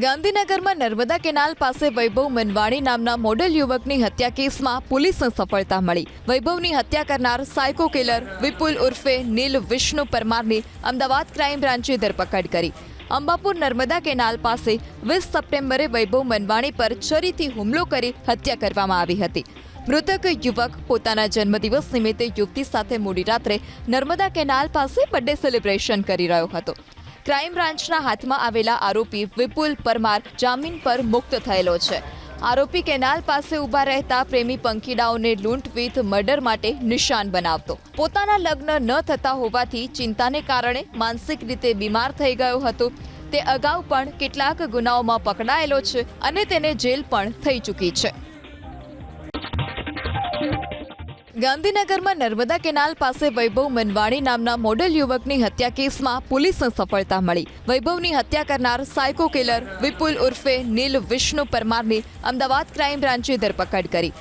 ગાંધીનગરમાં નર્મદા કેનાલ પાસે વૈભવ મનવાણી નામના મોડેલ યુવકની હત્યા કેસમાં પોલીસને સફળતા મળી। વૈભવની હત્યા કરનાર સાયકો કિલર વિપુલ ઉર્ફે નીલ વિષ્ણુ પરમારની અમદાવાદ ક્રાઇમ બ્રાન્ચે ધરપકડ કરી। અંબાપુર નર્મદા કેનાલ પાસે 20 સપ્ટેમ્બરે વૈભવ મનવાણી પર છરીથી હુમલો કરી હત્યા કરવામાં આવી હતી। મૃતક યુવક પોતાના જન્મદિવસ નિમિત્તે યુવતી સાથે મોડી રાત્રે નર્મદા કેનાલ પાસે બર્થડે સેલિબ્રેશન કરી રહ્યો હતો। ક્રાઇમ બ્રાન્ચના હાથમાં આવેલા આરોપી વિપુલ પરમાર જામીન પર મુક્ત થયેલો છે। આરોપી કેનાલ પાસે ઊભા રહેતા પ્રેમી પંખીડાઓને લૂંટ વિથ મર્ડર માટે નિશાન બનાવતો। પોતાના લગ્ન ન થતા હોવાથી ચિંતાને કારણે માનસિક રીતે બીમાર થઈ ગયો હતો। તે અગાઉ પણ કેટલાક ગુનાઓમાં પકડાયેલો છે અને તેને જેલ પણ થઈ ચૂકી છે। ગાંધીનગરમાં નર્મદા કેનાલ પાસે વૈભવ મનવાણી નામના મોડેલ યુવકની હત્યા કેસમાં પોલીસને સફળતા મળી। વૈભવની હત્યા કરનાર સાયકો કિલર વિપુલ ઉર્ફે નીલ વિષ્ણુ પરમારની અમદાવાદ ક્રાઇમ બ્રાન્ચે ધરપકડ કરી।